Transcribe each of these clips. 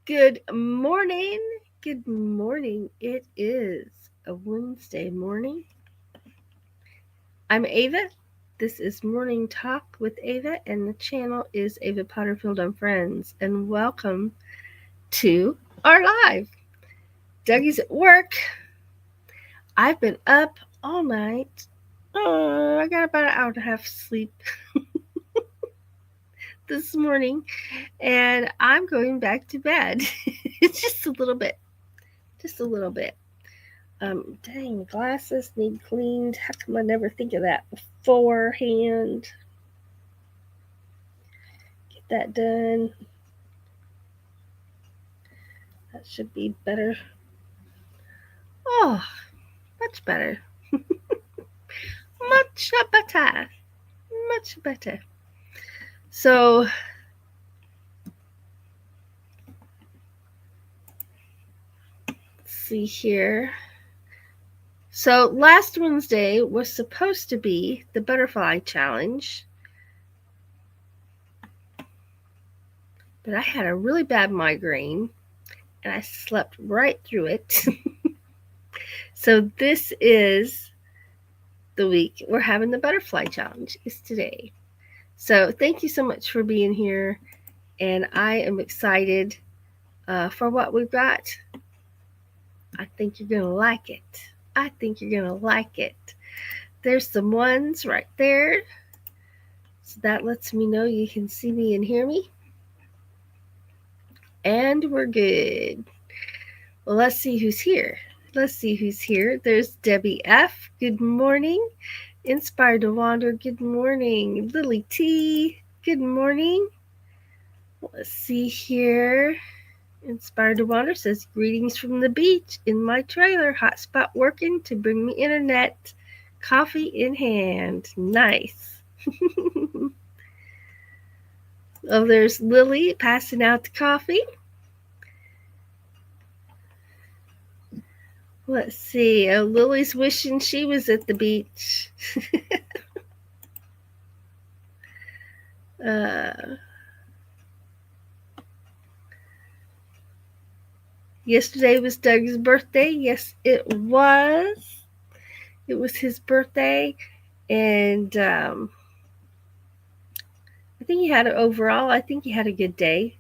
Good morning. Good morning. It is a Wednesday morning. I'm Ava. This is Morning Talk with Ava, and the channel is Ava Potterfield and Friends. And welcome to our live. Dougie's at work. I've been up all night. I got about an hour and a half sleep this morning, and I'm going back to bed. It's just a little bit. Just a little bit. Dang, glasses need cleaned. How come I never think of that beforehand? Get that done. That should be better. Oh, much better. Much better. Much better. So, let's see here. So, last Wednesday was supposed to be the butterfly challenge, but I had a really bad migraine and I slept right through it. So, this is the week we're having the butterfly challenge is today. So thank you so much for being here, and I am excited for what we've got. I think you're gonna like it. I think you're gonna like it. There's some ones right there, so that lets me know you can see me and hear me, and we're good. Well, let's see who's here. Let's see who's here. There's Debbie F. Good morning. Inspired to Wander. Good morning. Lily T. Good morning. Let's see here. Inspired to Wander says, greetings from the beach in my trailer. Hotspot working to bring me internet. Coffee in hand. Nice. Oh, there's Lily passing out the coffee. Let's see. Oh, Lily's wishing she was at the beach. Yesterday was Doug's birthday. Yes, it was. It was his birthday. And I think he had overall, I think he had a good day.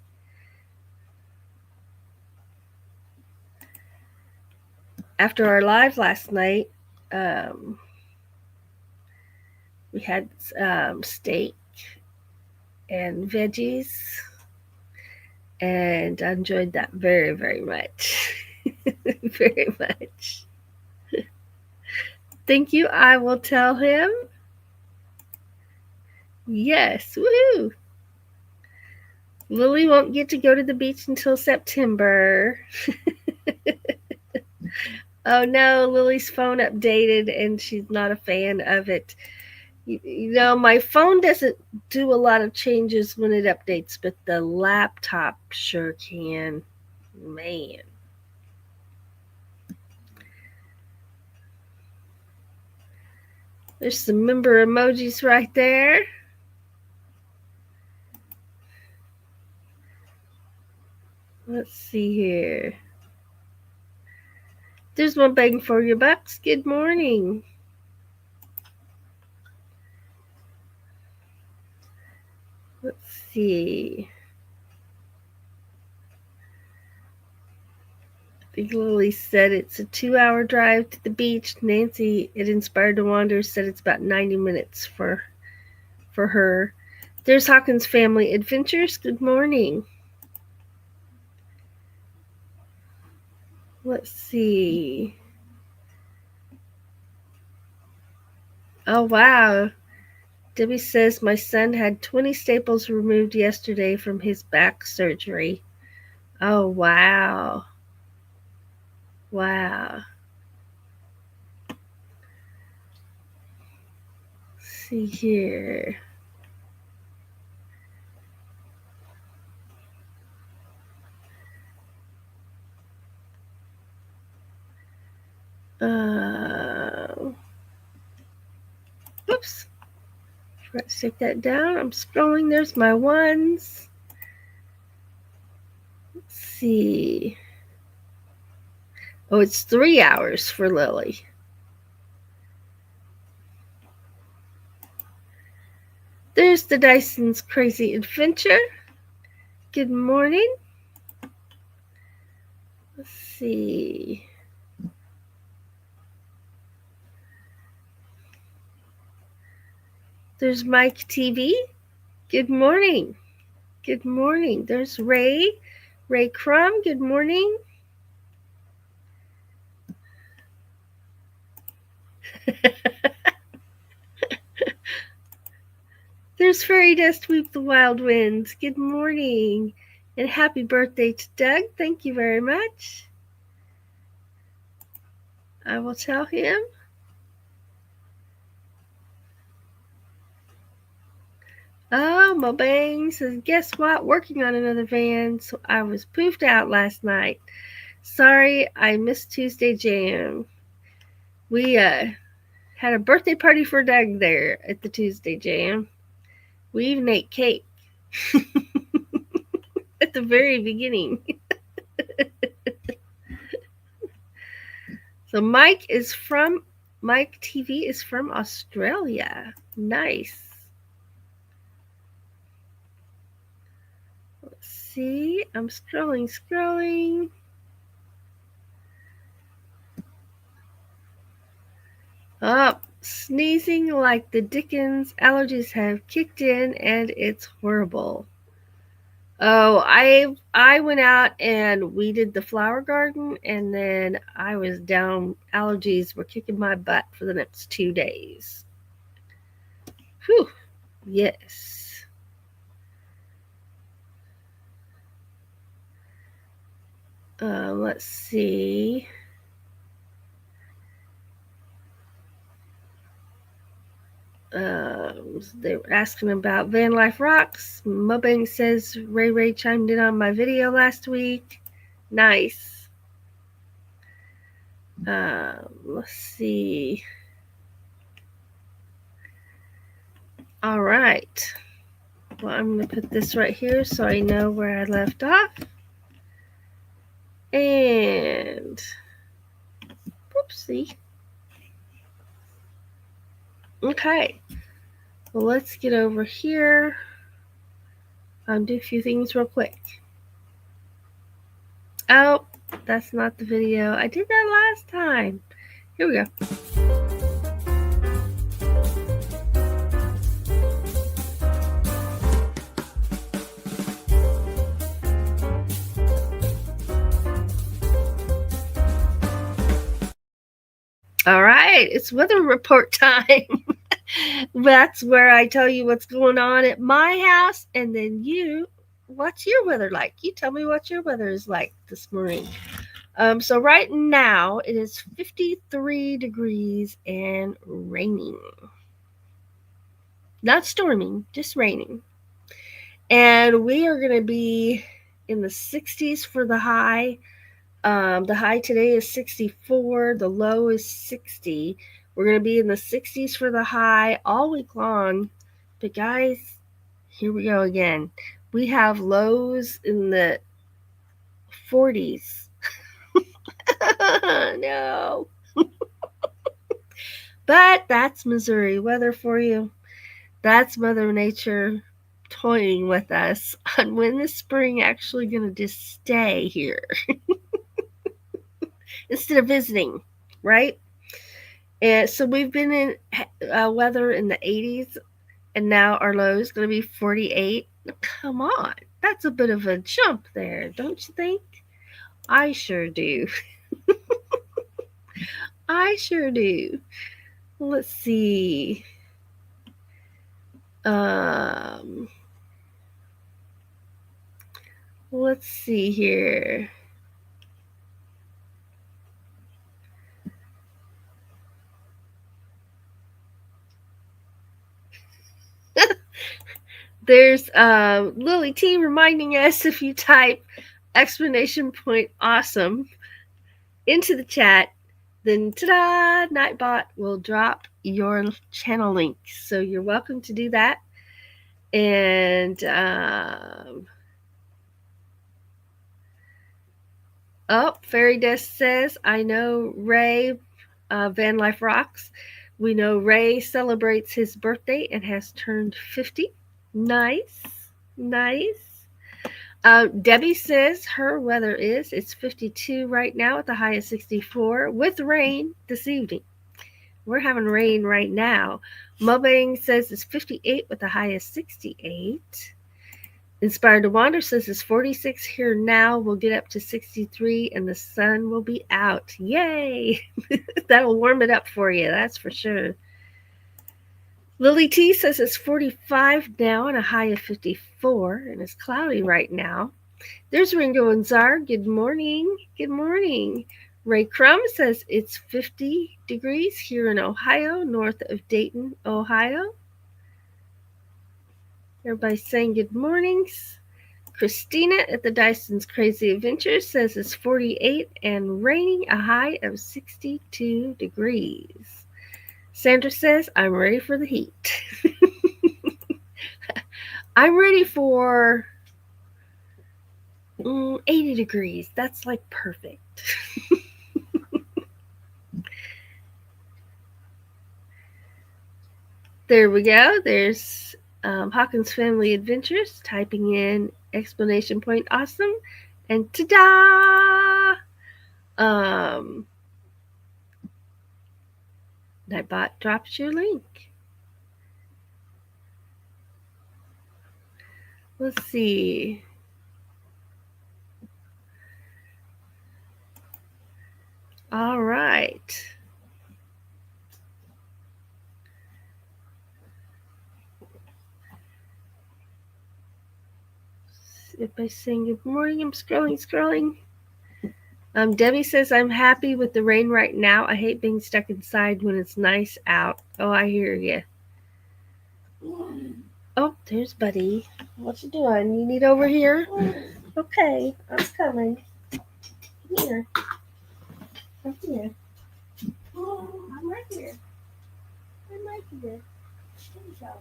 After our live last night, we had steak and veggies, and I enjoyed that very, very much. Very much. Thank you. I will tell him. Yes, woohoo! Lily won't get to go to the beach until September. Oh no, Lily's phone updated and she's not a fan of it. You know, my phone doesn't do a lot of changes when it updates, but the laptop sure can. Man. There's some member emojis right there. Let's see here. There's one begging for your bucks. Good morning. Let's see. I think Lily said it's a 2-hour drive to the beach. Nancy, it Inspired to Wander, said it's about 90 minutes for her. There's Hawkins Family Adventures. Good morning. Let's see. Oh, wow. Debbie says my son had 20 staples removed yesterday from his back surgery. Oh, wow. Wow. Let's see here. Oops. Let's take that down. I'm scrolling. There's my ones. Let's see. Oh, it's 3 hours for Lily. There's the Dyson's Crazy Adventure. Good morning. Let's see. There's Mike TV. Good morning. Good morning. There's Ray. Ray Crum. Good morning. There's Fairy Dust Weep the Wild Winds. Good morning. And happy birthday to Doug. Thank you very much. I will tell him. Oh, Mobang says, guess what? Working on another van, so I was poofed out last night. Sorry, I missed Tuesday Jam. We had a birthday party for Doug there at the Tuesday Jam. We even ate cake at the very beginning. So Mike TV is from Australia. Nice. Let's see. I'm scrolling. Oh, sneezing like the Dickens. Allergies have kicked in and it's horrible. Oh, I went out and weeded the flower garden, and then I was down. Allergies were kicking my butt for the next 2 days. Whew. Yes. Let's see. They were asking about Van Life Rocks. Mubang says Ray chimed in on my video last week. Nice. Let's see. All right. Well, I'm going to put this right here so I know where I left off. And whoopsie. Okay. Well, let's get over here. I'll do a few things real quick. Oh, that's not the video. I did that last time. Here we go. All right, it's weather report time. That's where I tell you what's going on at my house, and then what's your weather like? You tell me what your weather is like this morning. So right now it is 53 degrees and raining. Not storming, just raining. And we are going to be in the 60s for the high. The high today is 64. The low is 60. We're going to be in the 60s for the high all week long. But guys, here we go again. We have lows in the 40s. No. But that's Missouri weather for you. That's Mother Nature toying with us on when the spring actually going to just stay here instead of visiting, right? And so we've been in weather in the 80s, and now our low is going to be 48. Come on, that's a bit of a jump there, don't you think? I sure do. I sure do. Let's see. Let's see here. There's Lily T reminding us, if you type exclamation point awesome into the chat, then ta-da, Nightbot will drop your channel link. So you're welcome to do that. And Oh, Fairy Dust says, I know Ray, Van Life Rocks. We know Ray celebrates his birthday and has turned 50. Nice. Nice. Debbie says her weather is, it's 52 right now at the high of 64 with rain this evening. We're having rain right now. Mubang says it's 58 with the high of 68. Inspired to Wander says it's 46 here now. We'll get up to 63 and the sun will be out. Yay! That'll warm it up for you, that's for sure. Lily T says it's 45 now and a high of 54 and it's cloudy right now. There's Ringo and Czar. Good morning. Good morning. Ray Crum says it's 50 degrees here in Ohio, north of Dayton, Ohio. Everybody's saying good mornings. Christina at the Dyson's Crazy Adventures says it's 48 and raining, a high of 62 degrees. Sandra says, I'm ready for the heat. I'm ready for 80 degrees. That's like perfect. There we go. There's Hawkins Family Adventures typing in exclamation point awesome. And ta-da! Nightbot drops your link. Let's see. All right. Everybody's saying good morning. I'm scrolling. Debbie says, I'm happy with the rain right now. I hate being stuck inside when it's nice out. Oh, I hear you. Oh, there's Buddy. What you doing? You need over here? Okay, I'm coming. Here. I'm here. I'm right here. I'm right here. There you go.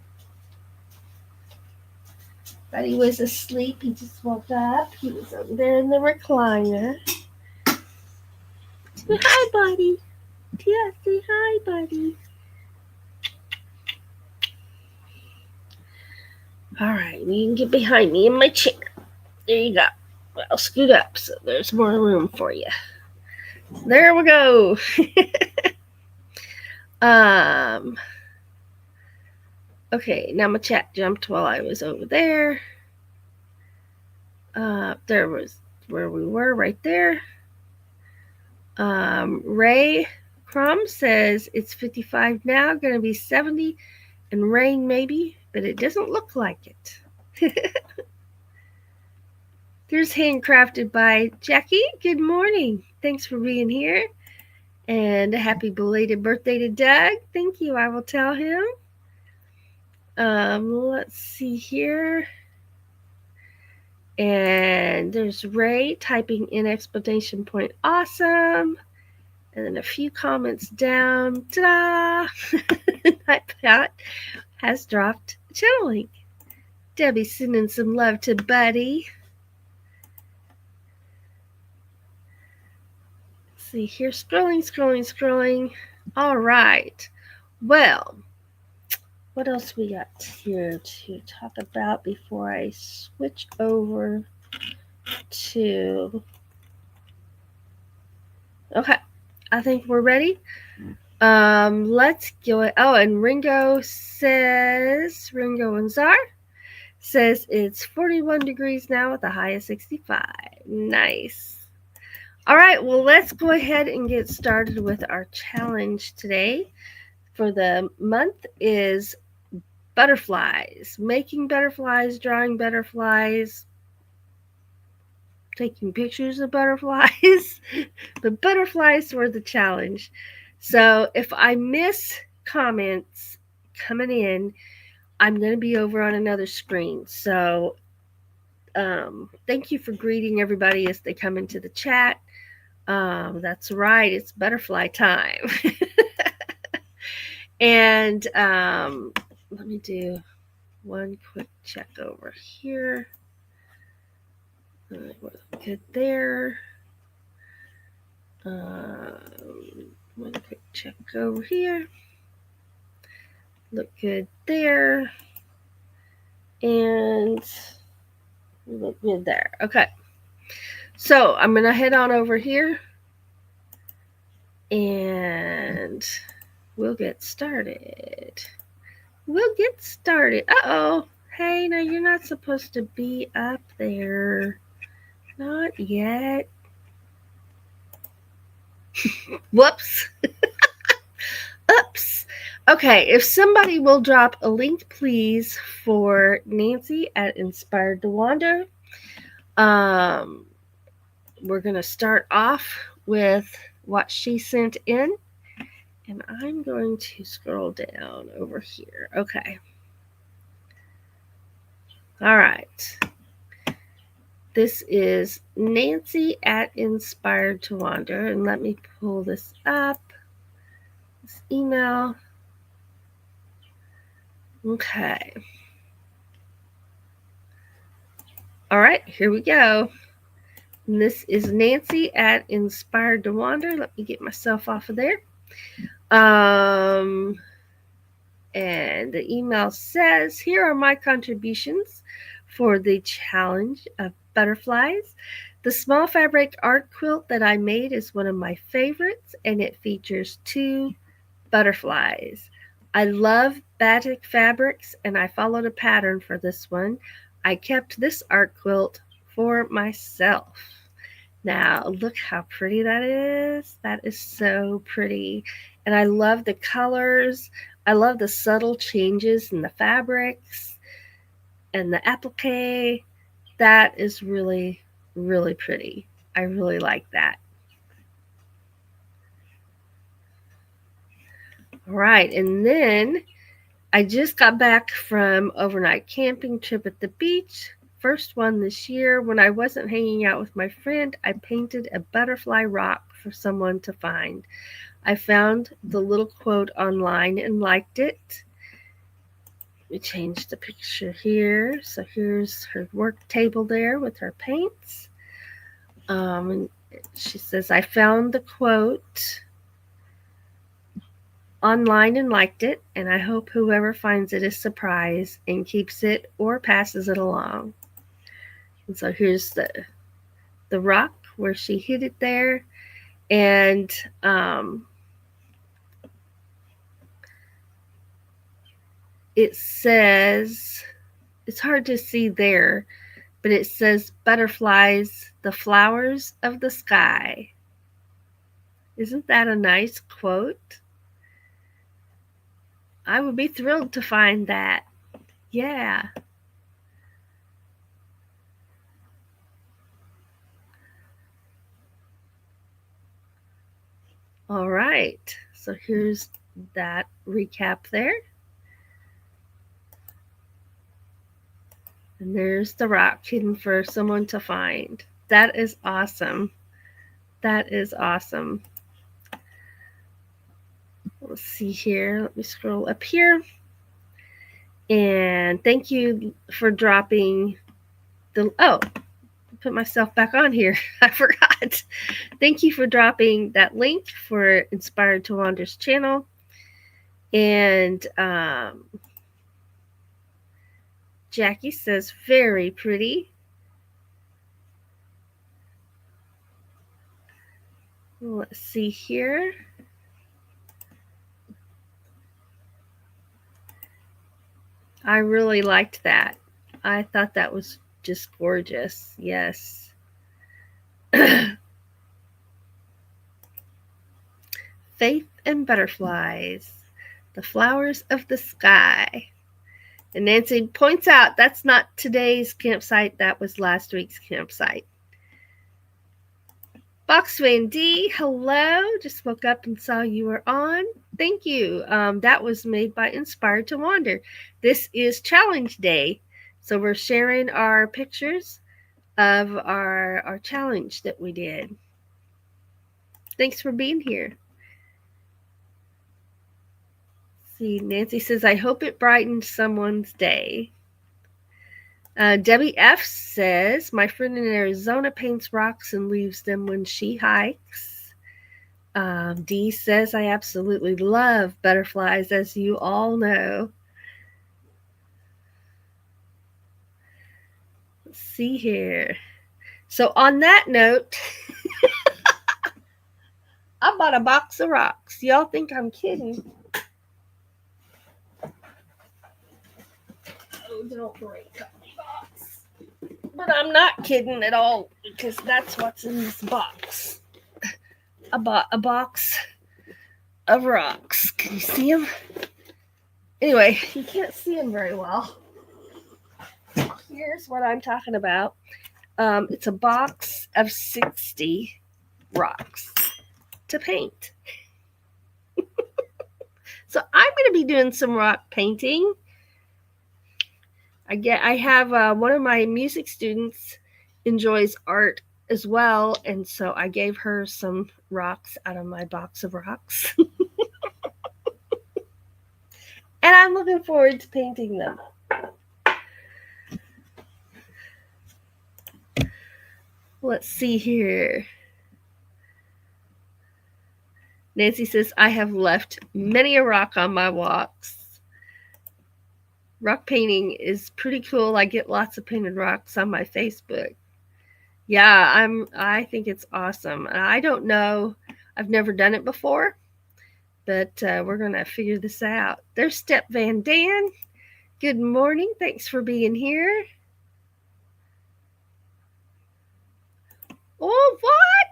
Buddy was asleep. He just woke up. He was over there in the recliner. Say hi, Buddy. Yeah, say hi, Buddy. All right, you can get behind me in my chair. There you go. I'll scoot up so there's more room for you. There we go. Okay, now my chat jumped while I was over there. There was where we were right there. Ray Crum says it's 55 now, going to be 70 and rain maybe, but it doesn't look like it. There's Handcrafted by Jackie. Good morning. Thanks for being here. And a happy belated birthday to Doug. Thank you. I will tell him. Let's see here. And there's Ray typing in exclamation point awesome. And then a few comments down. Ta-da! Nightbot has dropped a channel link. Debbie sending some love to Buddy. Let's see here. Scrolling. All right. Well, what else we got here to talk about before I switch over to... Okay, I think we're ready. Let's go. Oh, and Ringo and Czar says it's 41 degrees now with a high of 65. Nice. All right, well, let's go ahead and get started with our challenge today. For the month is butterflies, making butterflies, drawing butterflies, taking pictures of butterflies. The butterflies were the challenge. So if I miss comments coming in, I'm going to be over on another screen. So thank you for greeting everybody as they come into the chat. That's right, it's butterfly time. And let me do one quick check over here. All right, we're good there. One quick check over here. Look good there. And look good there. Okay. So I'm going to head on over here and we'll get started. Uh-oh. Hey, now you're not supposed to be up there. Not yet. Whoops. Oops. Okay, if somebody will drop a link, please, for Nancy at Inspired to Wander. We're going to start off with what she sent in. And I'm going to scroll down over here. Okay. All right. This is Nancy at Inspired to Wander. And let me pull this up. This email. Okay. All right, here we go. And this is Nancy at Inspired to Wander. Let me get myself off of there. And the email says, here are my contributions for the challenge of butterflies. The small fabric art quilt that I made is one of my favorites, and it features 2 butterflies. I love batik fabrics, and I followed a pattern for this one. I kept this art quilt for myself. Now, look how pretty that is. That is so pretty. And I love the colors. I love the subtle changes in the fabrics and the applique. That is really, really pretty. I really like that. All right, and then I just got back from overnight camping trip at the beach. First one this year. When I wasn't hanging out with my friend, I painted a butterfly rock for someone to find. I found the little quote online and liked it. We changed the picture here. So here's her work table there with her paints. And she says, I found the quote online and liked it, and I hope whoever finds it is surprised and keeps it or passes it along. And so here's the rock where she hid it there. And it says, it's hard to see there, but it says butterflies, the flowers of the sky. Isn't that a nice quote? I would be thrilled to find that. Yeah. All right. So here's that recap there. And there's the rock hidden for someone to find. That is awesome. That is awesome. Let's see here. Let me scroll up here. And thank you for dropping the, oh, put myself back on here. I forgot. Thank you for dropping that link for Inspired to Wander's channel. And Jackie says, very pretty. Let's see here. I really liked that. I thought that was just gorgeous. Yes. Faith and butterflies, the flowers of the sky. And Nancy points out that's not today's campsite. That was last week's campsite. Box Van D, hello. Just woke up and saw you were on. Thank you. That was made by Inspired to Wander. This is challenge day. So we're sharing our pictures of our challenge that we did. Thanks for being here. See, Nancy says, I hope it brightened someone's day. Debbie F says, my friend in Arizona paints rocks and leaves them when she hikes. Dee says, I absolutely love butterflies, as you all know. Let's see here. So on that note, I bought a box of rocks. Y'all think I'm kidding? Oh, don't break up the box. But I'm not kidding at all, because that's what's in this box. I bought a box of rocks. Can you see them? Anyway, you can't see them very well. Here's what I'm talking about. It's a box of 60 rocks to paint. So I'm going to be doing some rock painting. I have one of my music students enjoys art as well, and so I gave her some rocks out of my box of rocks. And I'm looking forward to painting them. Let's see here. Nancy says, I have left many a rock on my walks. Rock painting is pretty cool. I get lots of painted rocks on my Facebook. Yeah, I think it's awesome. I don't know. I've never done it before, but we're going to figure this out. There's Step Van Dan. Good morning. Thanks for being here. Oh, what?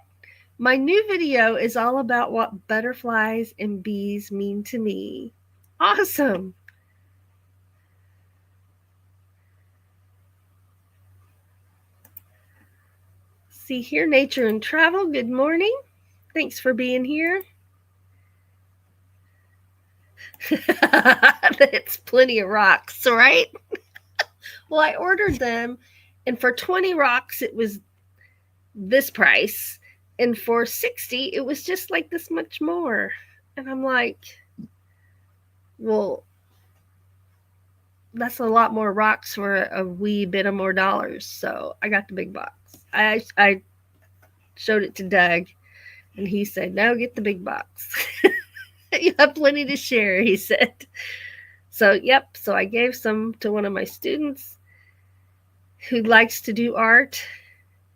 My new video is all about what butterflies and bees mean to me. Awesome. See here, Nature and Travel. Good morning. Thanks for being here. It's plenty of rocks, right? Well, I ordered them, and for 20 rocks, it was this price. And for 60, it was just like this much more. And I'm like, well, that's a lot more rocks for a wee bit of more dollars. So I got the big box. I showed it to Doug, and he said, no, get the big box. You have plenty to share, he said. So, yep. So I gave some to one of my students who likes to do art.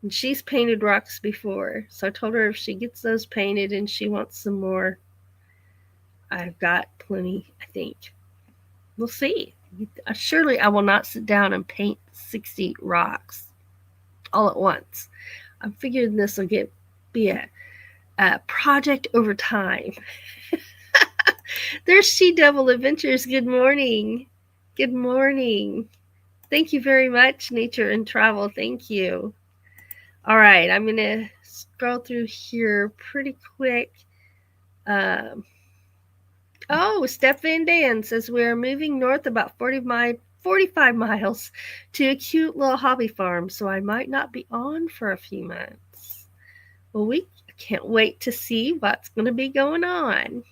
And she's painted rocks before. So I told her if she gets those painted and she wants some more, I've got plenty, I think. We'll see. Surely I will not sit down and paint 60 rocks all at once. I'm figuring this will be a project over time. There's She Devil Adventures. Good morning. Good morning. Thank you very much, Nature and Travel. Thank you. All right, I'm going to scroll through here pretty quick. Oh, Steph Van Dan says we are moving north about 45 miles to a cute little hobby farm, so I might not be on for a few months. Well, we can't wait to see what's going to be going on.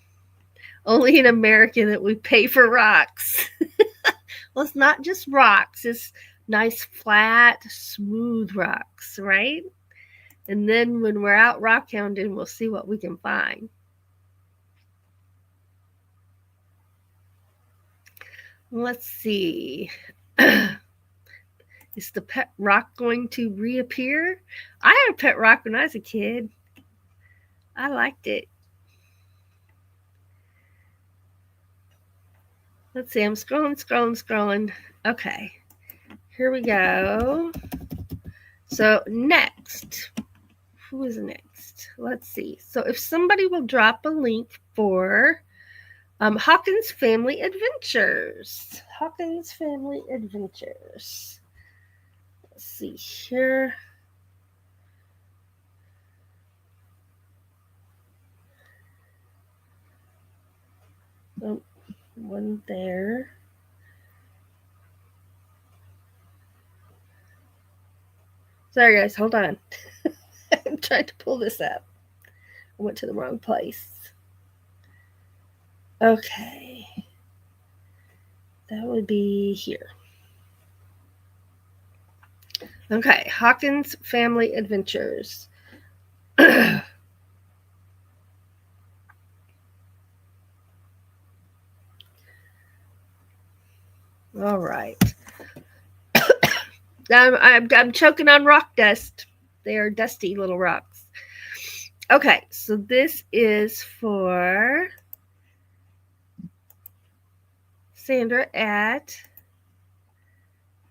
Only in America that we pay for rocks. Well, it's not just rocks. It's nice, flat, smooth rocks, right? And then when we're out rock hounding, we'll see what we can find. Let's see. Is the pet rock going to reappear? I had a pet rock when I was a kid. I liked it. Let's see. I'm scrolling. Okay. Here we go. So next. Who is next? Let's see. So if somebody will drop a link for Hawkins Family Adventures. Hawkins Family Adventures. Let's see here. Oh, one there. Sorry, guys. Hold on. I'm trying to pull this up. I went to the wrong place. Okay. That would be here. Okay, Hawkins Family Adventures. All right. I'm choking on rock dust. They are dusty little rocks. Okay, so this is for Sandra at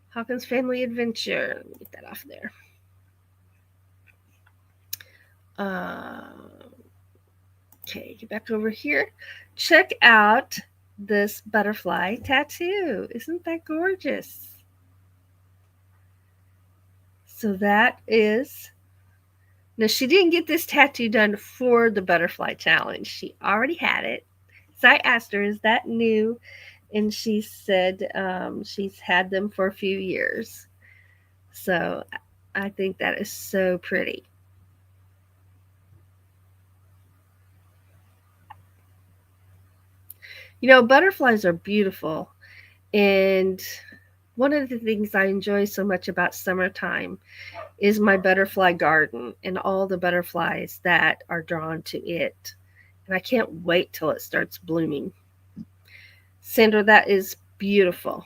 Hawkins Family Adventure. Let me get that off there. Okay, get back over here. Check out this butterfly tattoo. Isn't that gorgeous? So that is. Now, she didn't get this tattoo done for the butterfly challenge. She already had it. So I asked her, is that new? And she said she's had them for a few years. So I think that is so pretty. You know, butterflies are beautiful. And one of the things I enjoy so much about summertime is my butterfly garden and all the butterflies that are drawn to it. And I can't wait till it starts blooming. Sandra, that is beautiful.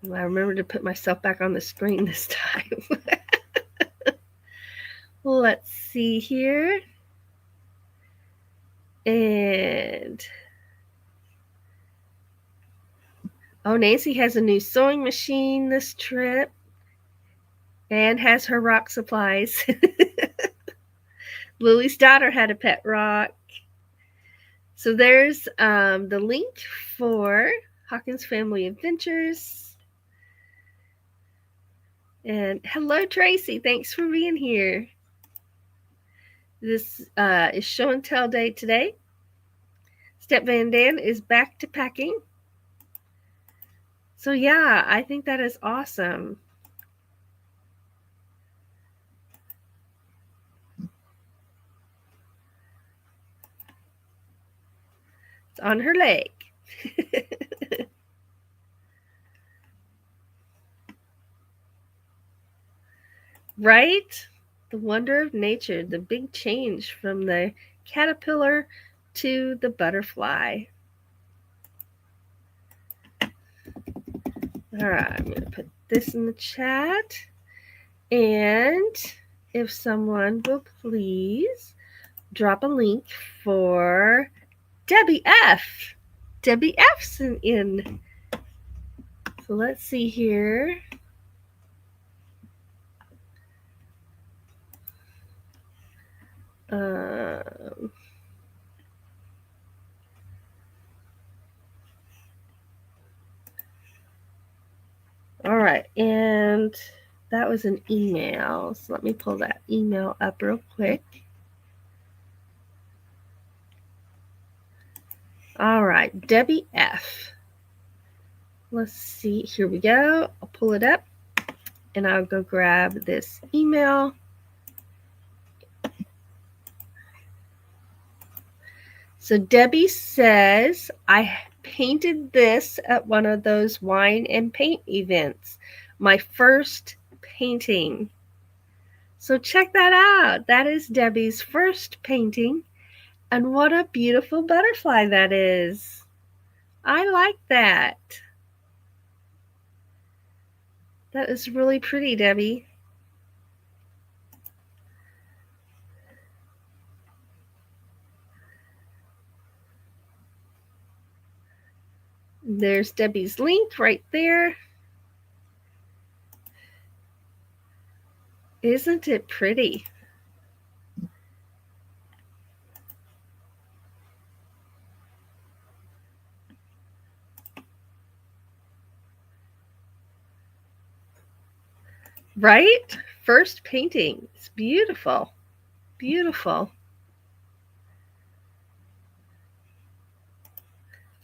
I remember to put myself back on the screen this time. Let's see here. And oh, Nancy has a new sewing machine this trip and has her rock supplies. Lily's daughter had a pet rock. So there's the link for Hawkins Family Adventures. And hello, Tracy. Thanks for being here. This is show and tell day today. Step Van Dan is back to packing. So yeah, I think that is awesome. It's on her leg. Right? The wonder of nature, the big change from the caterpillar to the butterfly. All right, I'm going to put this in the chat. And if someone will please drop a link for Debbie F. Debbie F's in. So let's see here. All right, and that was an email. So let me pull that email up real quick. All right, Debbie F. Let's see. Here we go. I'll pull it up, and I'll go grab this email. So Debbie says, I painted this at one of those wine and paint events. My first painting. So check that out. That is Debbie's first painting. And what a beautiful butterfly that is. I like that. That is really pretty, Debbie. There's Debbie's link right there. Isn't it pretty? Right? First painting. It's beautiful. Beautiful.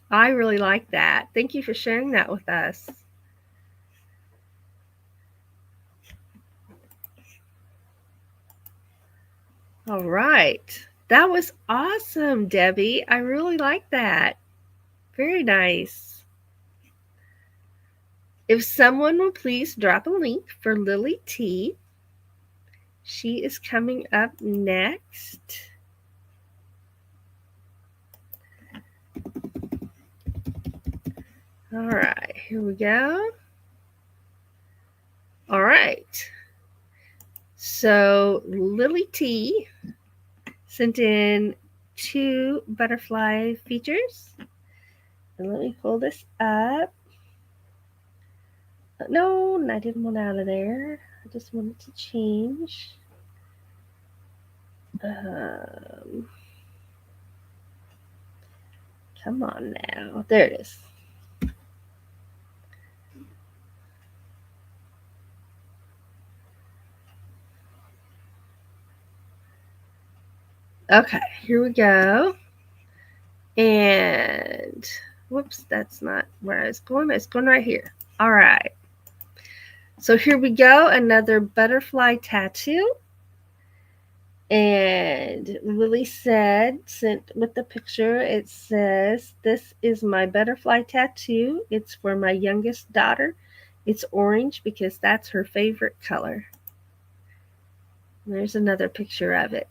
I really like that. Thank you for sharing that with us. All right. That was awesome, Debbie. I really like that. Very nice. If someone will please drop a link for Lily T. She is coming up next. All right, here we go. All right. So Lily T sent in 2 butterfly features. And let me pull this up. No, I didn't want out of there. I just wanted to change. Come on now. There it is. Okay, here we go. And whoops, that's not where I was going. I was going right here. All right. So here we go. Another butterfly tattoo. And Lily said, sent with the picture, it says, "This is my butterfly tattoo. It's for my youngest daughter. It's orange because that's her favorite color." And there's another picture of it.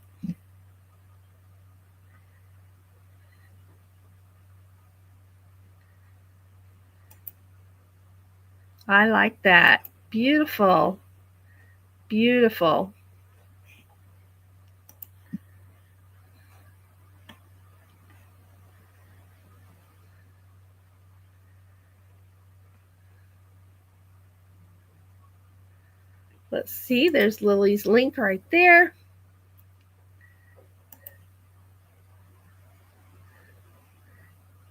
I like that. Beautiful. Beautiful. Let's see, there's Lily's link right there.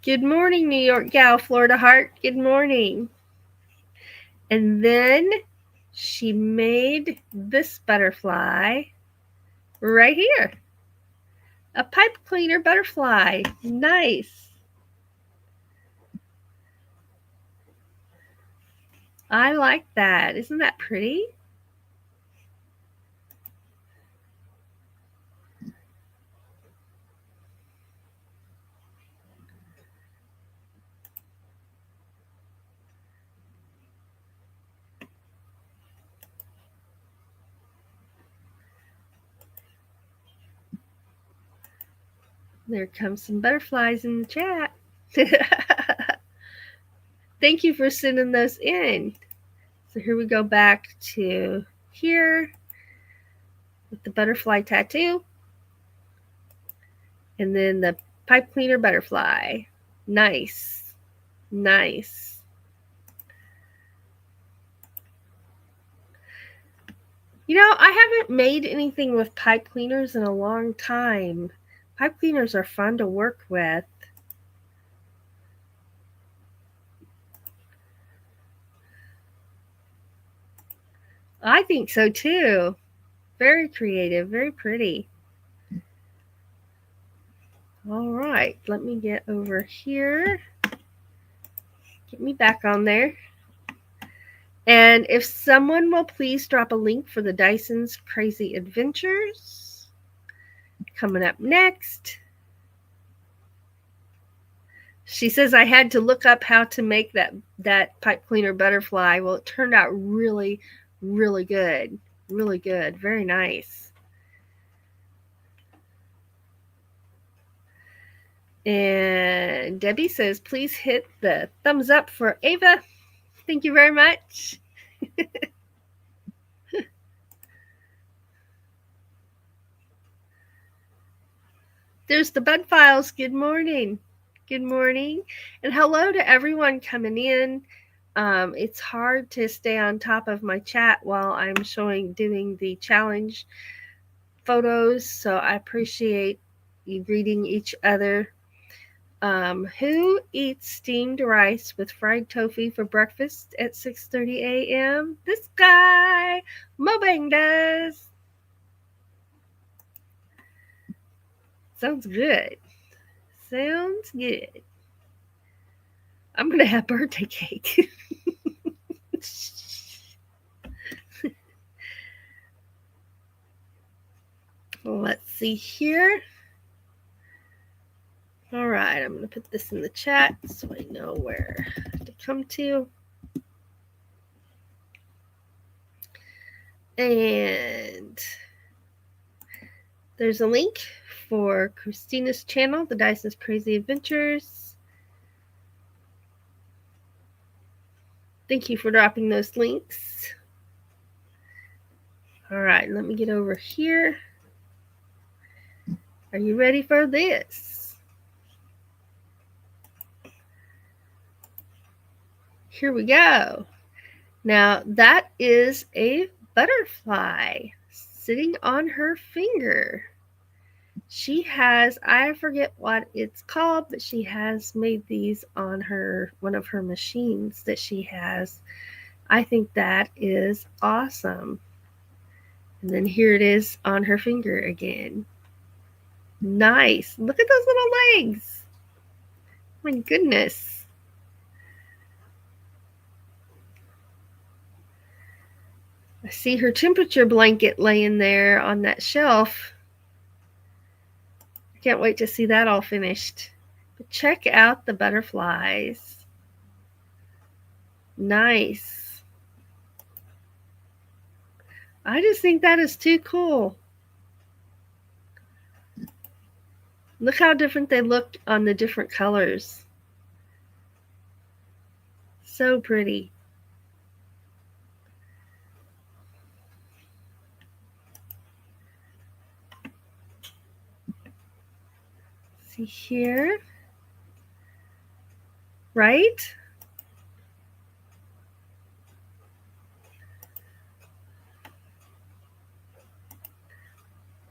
Good morning, New York gal, Florida heart. Good morning. And then she made this butterfly right here. A pipe cleaner butterfly. Nice. I like that. Isn't that pretty? There comes some butterflies in the chat. Thank you for sending those in. So here we go back to here with the butterfly tattoo. And then the pipe cleaner butterfly. Nice. Nice. You know, I haven't made anything with pipe cleaners in a long time. Pipe cleaners are fun to work with. I think so too. Very creative, very pretty. All right, let me get over here. Get me back on there. And if someone will please drop a link for the Dyson's Crazy Adventures. Coming up next. She says I had to look up how to make that pipe cleaner butterfly. Well, it turned out really, really good. Really good. Very nice. And Debbie says, please hit the thumbs up for Ava. Thank you very much. There's the Bud Files. Good morning. Good morning. And hello to everyone coming in. It's hard to stay on top of my chat while I'm doing the challenge photos. So I appreciate you greeting each other. Who eats steamed rice with fried tofu for breakfast at 6:30 a.m.? This guy, Mobang does. Sounds good. Sounds good. I'm going to have birthday cake. Let's see here. All right, I'm going to put this in the chat so I know where to come to. And there's a link for Christina's channel, The Dyson's Crazy Adventures. Thank you for dropping those links. All right, let me get over here. Are you ready for this? Here we go. Now, that is a butterfly sitting on her finger. She has, I forget what it's called, but she has made these on one of her machines that she has. I think that is awesome. And then here it is on her finger again. Nice. Look at those little legs. My goodness. I see her temperature blanket laying there on that shelf. I can't wait to see that all finished. But check out the butterflies. Nice. I just think that is too cool. Look how different they look on the different colors. So pretty. See here. Right?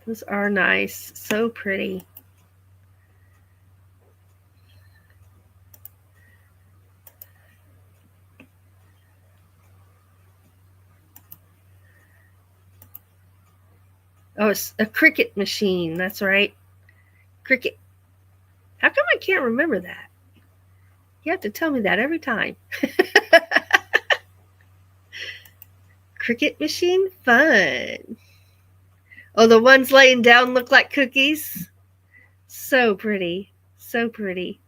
Those are nice. So pretty. Oh, it's a Cricut machine. That's right. Cricut. How come I can't remember that? You have to tell me that every time. Cricut machine? Fun. Oh, the ones laying down look like cookies. So pretty. So pretty.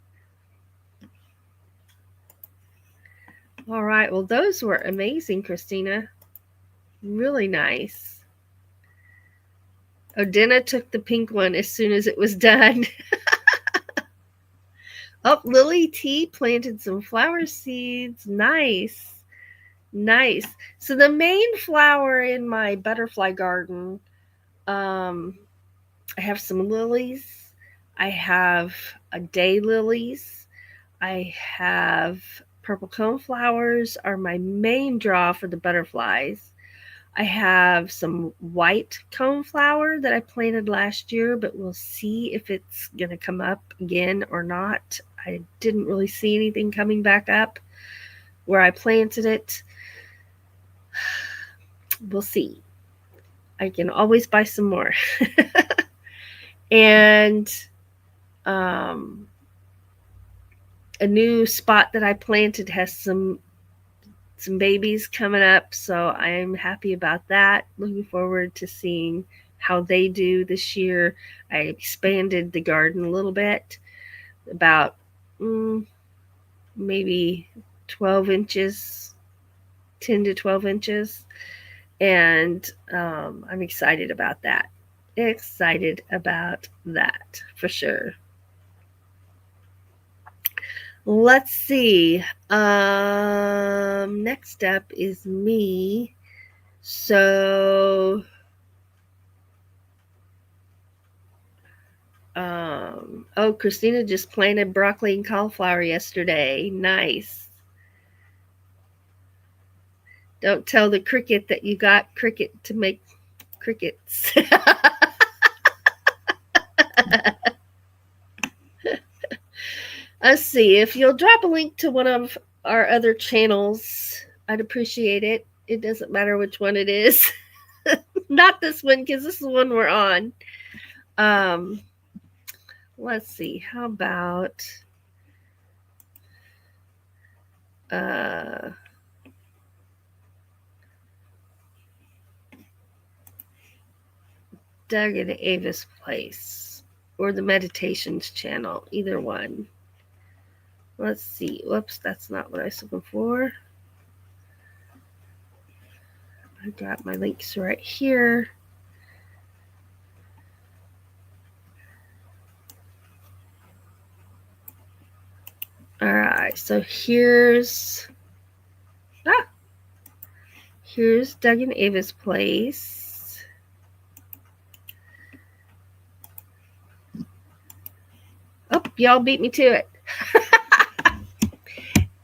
All right. Well, those were amazing, Christina. Really nice. Odina took the pink one as soon as it was done. Oh, Lily T planted some flower seeds. Nice. Nice. So the main flower in my butterfly garden, I have some lilies. I have a daylilies. I have purple coneflowers are my main draw for the butterflies. I have some white coneflower that I planted last year, but we'll see if it's going to come up again or not. I didn't really see anything coming back up where I planted it. We'll see. I can always buy some more. And a new spot that I planted has some babies coming up, so I'm happy about that. Looking forward to seeing how they do this year. I expanded the garden a little bit, about maybe 12 inches, 10 to 12 inches, and I'm excited about that. Excited about that for sure. Let's see. Next up is me. So, oh, Christina just planted broccoli and cauliflower yesterday. Nice. Don't tell the cricket that you got cricket to make crickets. Let's see. If you'll drop a link to one of our other channels, I'd appreciate it. It doesn't matter which one it is. Not this one, because this is the one we're on. Let's see. How about Doug and Ava's Place or the Meditations channel? Either one. Let's see. Whoops, that's not what I was looking for. I got my links right here. All right, so here's Here's Doug and Ava's place. Oh, y'all beat me to it.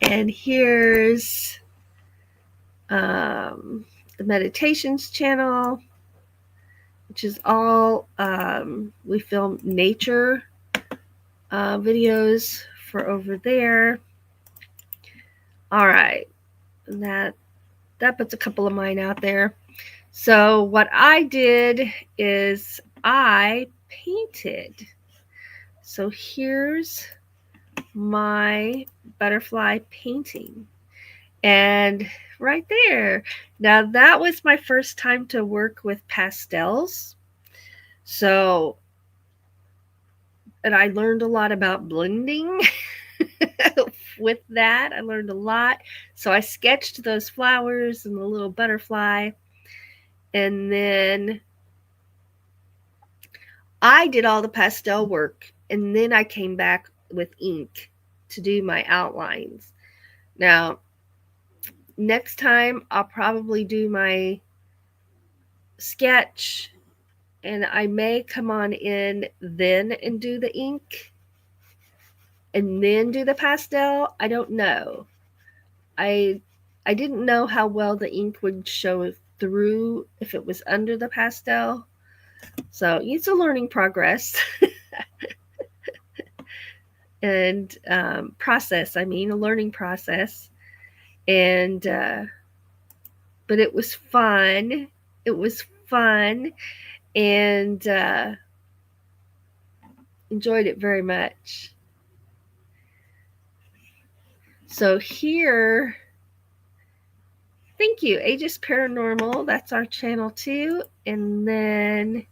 And here's the meditations channel, which is all we film nature videos for over there. All right, and that puts a couple of mine out there. So what I did is I painted. So here's my butterfly painting. And right there. Now that was my first time to work with pastels. So, and I learned a lot about blending with that. I learned a lot. So I sketched those flowers and the little butterfly. And then I did all the pastel work. And then I came back with ink to do my outlines. Now, next time I'll probably do my sketch, and I may come on in then and do the ink and then do the pastel. I don't know. I didn't know how well the ink would show through if it was under the pastel. So it's a learning progress. And process, I mean, a learning process. And but it was fun. It was fun, and enjoyed it very much. So here, thank you, Aegis Paranormal. That's our channel too. And then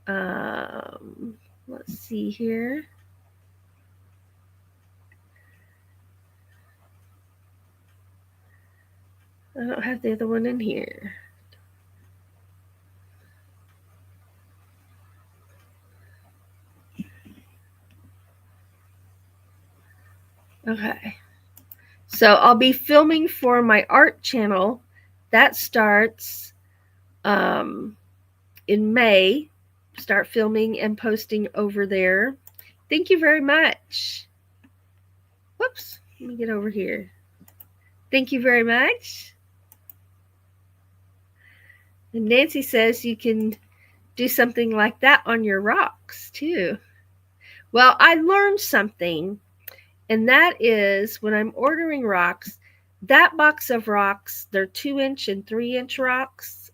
let's see here. I don't have the other one in here. Okay. So I'll be filming for my art channel. That starts in May. Start filming and posting over there. Thank you very much. Whoops. Let me get over here. Thank you very much. And Nancy says you can do something like that on your rocks too. Well, I learned something, and that is when I'm ordering rocks, that box of rocks, they're 2-inch and 3-inch rocks,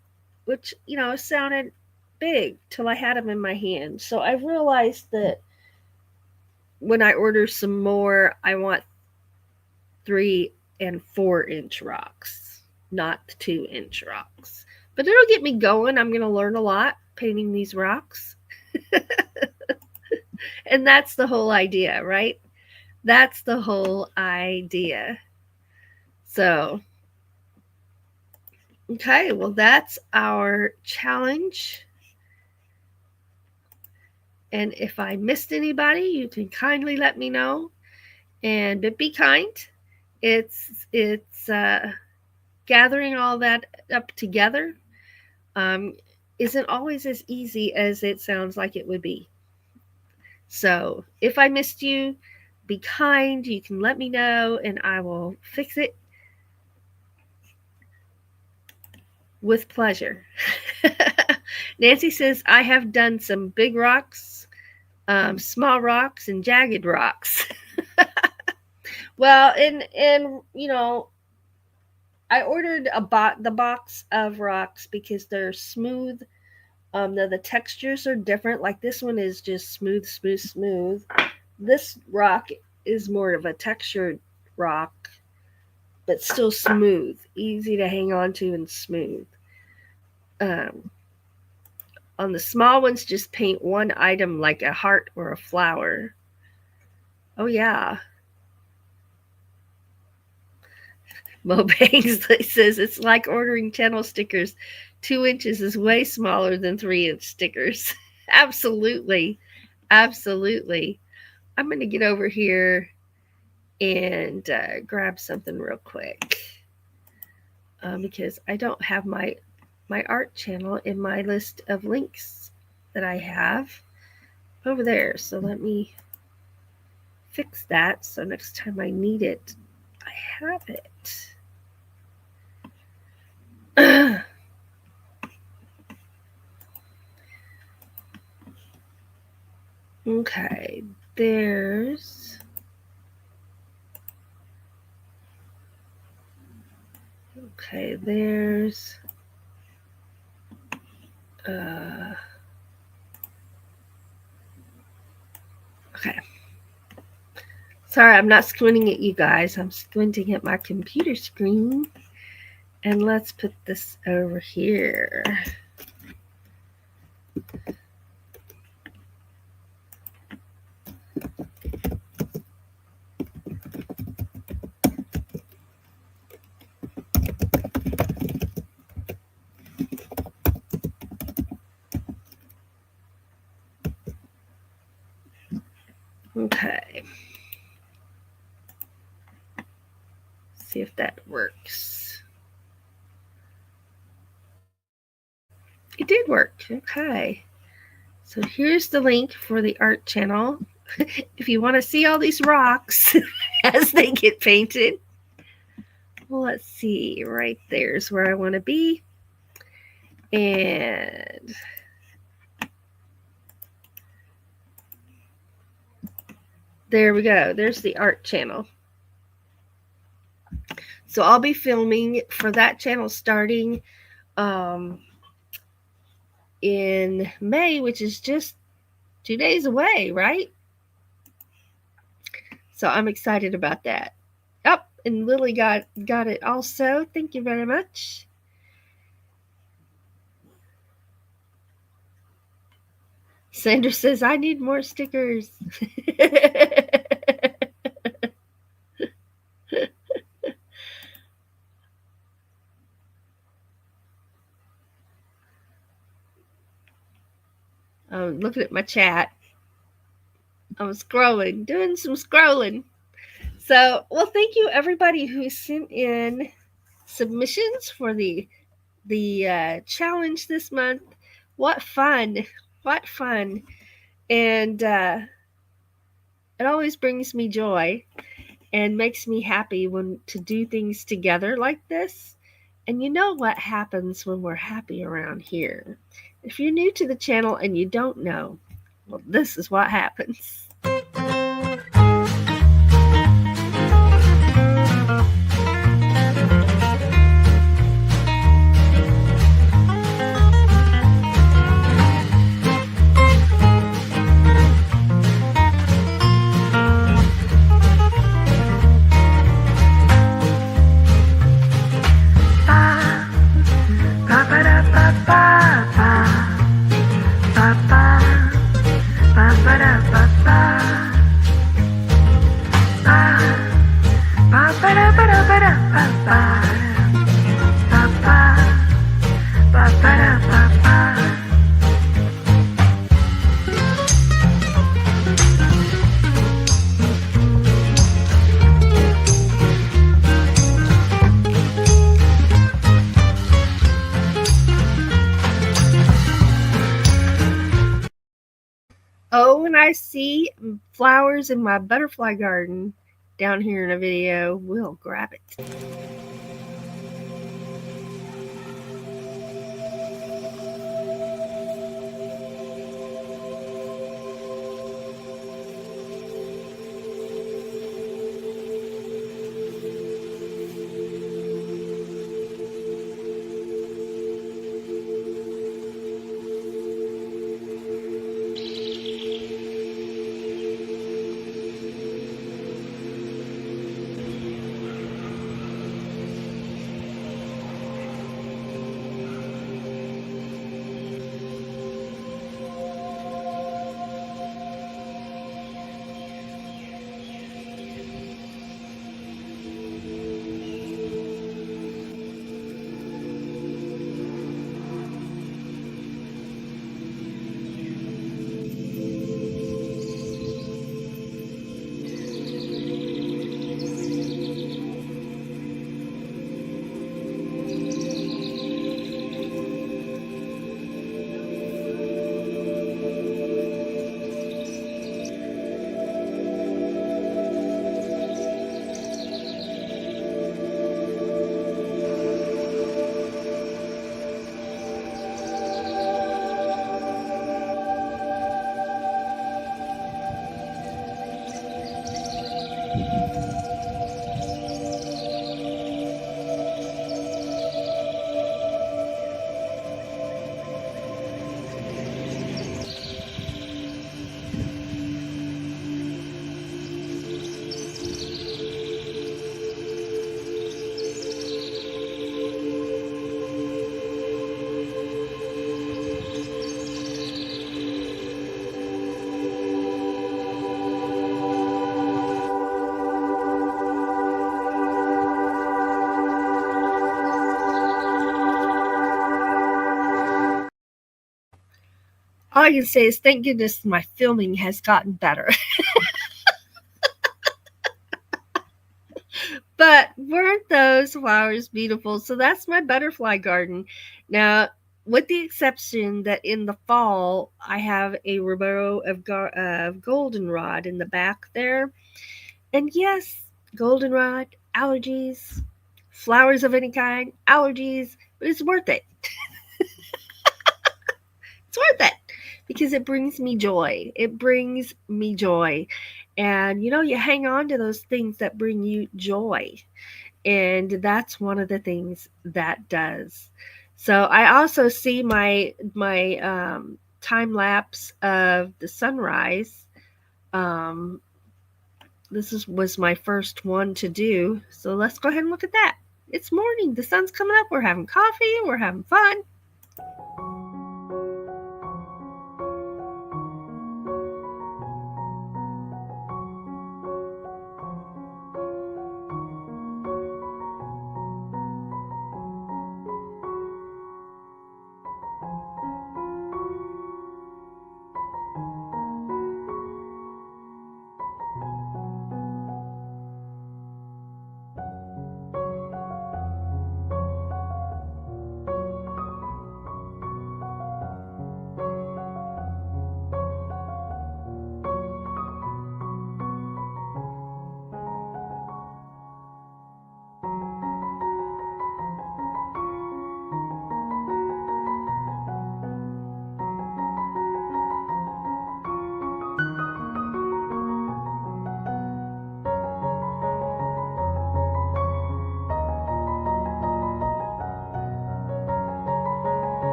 which, sounded big till I had them in my hand. So I realized that when I order some more, I want 3 and 4-inch rocks, not 2-inch rocks. But it'll get me going. I'm going to learn a lot painting these rocks. And that's the whole idea, right? That's the whole idea. So, okay, well, that's our challenge. And if I missed anybody, you can kindly let me know. And be kind. It's gathering all that up together isn't always as easy as it sounds like it would be. So if I missed you, be kind. You can let me know, and I will fix it with pleasure. Nancy says, I have done some big rocks, small rocks, and jagged rocks. Well, and I ordered the box of rocks because they're smooth. The textures are different. Like this one is just smooth. This rock is more of a textured rock, but still smooth, easy to hang on to and smooth. On the small ones, just paint one item like a heart or a flower. Oh, yeah. Mo Bangs says it's like ordering channel stickers. 2 inches is way smaller than 3-inch stickers. Absolutely. Absolutely. I'm going to get over here and grab something real quick. because I don't have my art channel in my list of links that I have over there. So let me fix that so next time I need it, I have it. Okay, there's okay. Sorry, I'm not squinting at you guys. I'm squinting at my computer screen. And let's put this over here. Okay. See if that works. It did work. Okay. So here's the link for the art channel. If you want to see all these rocks as they get painted. Well, let's see. Right there's where I want to be. And there we go. There's the art channel. So I'll be filming for that channel starting in May, which is just 2 days away, right? So I'm excited about that. Oh, and Lily got it also. Thank you very much. Sandra says, I need more stickers. I'm looking at my chat. I'm scrolling, doing some scrolling. So, well, thank you everybody who sent in submissions for the challenge this month. What fun! What fun! And it always brings me joy and makes me happy when to do things together like this. And you know what happens when we're happy around here. If you're new to the channel and you don't know, well, this is what happens. Oh, when I see flowers in my butterfly garden down here in a video, we'll grab it. all I can say is thank goodness my filming has gotten better. But weren't those flowers beautiful? So that's my butterfly garden. Now, with the exception that in the fall, I have a row of goldenrod in the back there. And yes, goldenrod, allergies, flowers of any kind, allergies, but it's worth it. It's worth it because it brings me joy. It brings me joy. And you hang on to those things that bring you joy. And that's one of the things that does. So I also see my time lapse of the sunrise. Um, was my first one to do. So let's go ahead and look at that. It's morning. The sun's coming up. We're having coffee. We're having fun.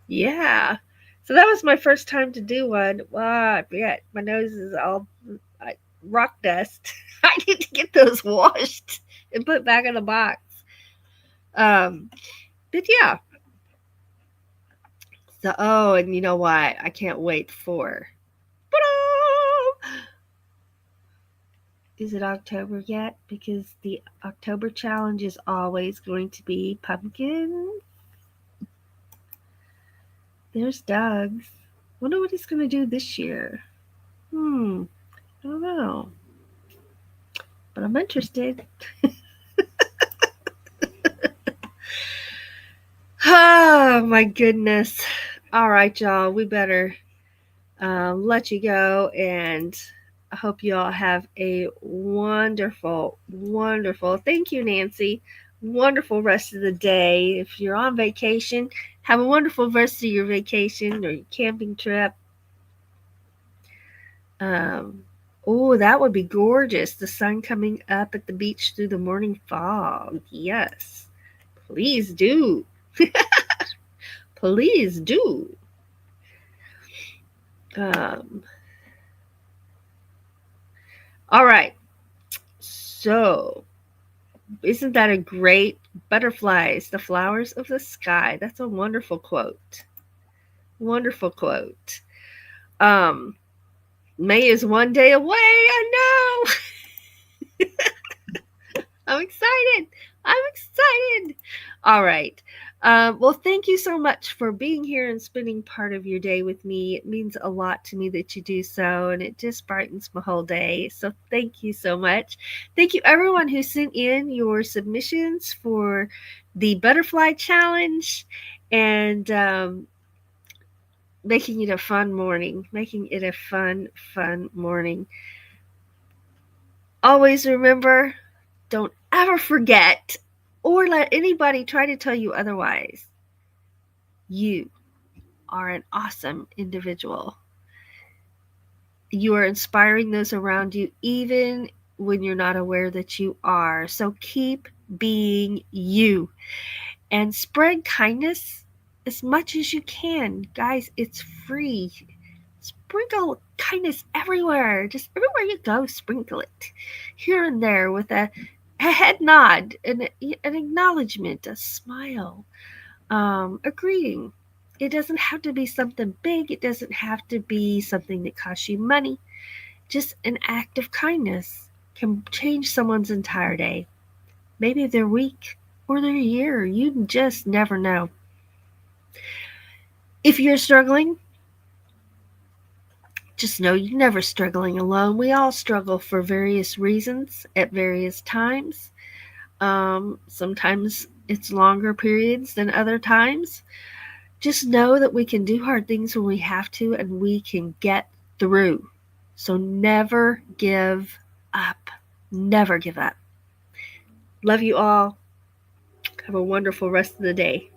Yeah. So that was my first time to do one. Wow, I forget. My nose is all rock dust. I need to get those washed and put back in the box. Um, but yeah. So, oh, and you know what? I can't wait for. Is it October yet? Because the October challenge is always going to be pumpkin. There's Doug's. Wonder what he's going to do this year. I don't know. But I'm interested. Oh, my goodness. All right, y'all. We better let you go. And I hope you all have a wonderful, wonderful, thank you, Nancy, wonderful rest of the day. If you're on vacation, have a wonderful rest of your vacation or your camping trip. Oh, that would be gorgeous. The sun coming up at the beach through the morning fog. Yes. Please do. Please do. Um, all right. So, isn't that a great butterflies, the flowers of the sky? That's a wonderful quote. Wonderful quote. May is one day away. I know. I'm excited. I'm excited. All right. Well, thank you so much for being here and spending part of your day with me. It means a lot to me that you do so, and it just brightens my whole day. So thank you so much. Thank you, everyone who sent in your submissions for the butterfly challenge and making it a fun morning, making it a fun morning. Always remember, don't ever forget or let anybody try to tell you otherwise. You are an awesome individual. You are inspiring those around you, even when you're not aware that you are. So keep being you and spread kindness as much as you can. Guys, it's free. Sprinkle kindness everywhere. Just everywhere you go, sprinkle it. Here and there with a head nod, an acknowledgement, a smile, a greeting. It doesn't have to be something big. It doesn't have to be something that costs you money. Just an act of kindness can change someone's entire day. Maybe their week or their year. You just never know. If you're struggling, just know you're never struggling alone. We all struggle for various reasons at various times. Sometimes it's longer periods than other times. Just know that we can do hard things when we have to, and we can get through. So never give up. Never give up. Love you all. Have a wonderful rest of the day.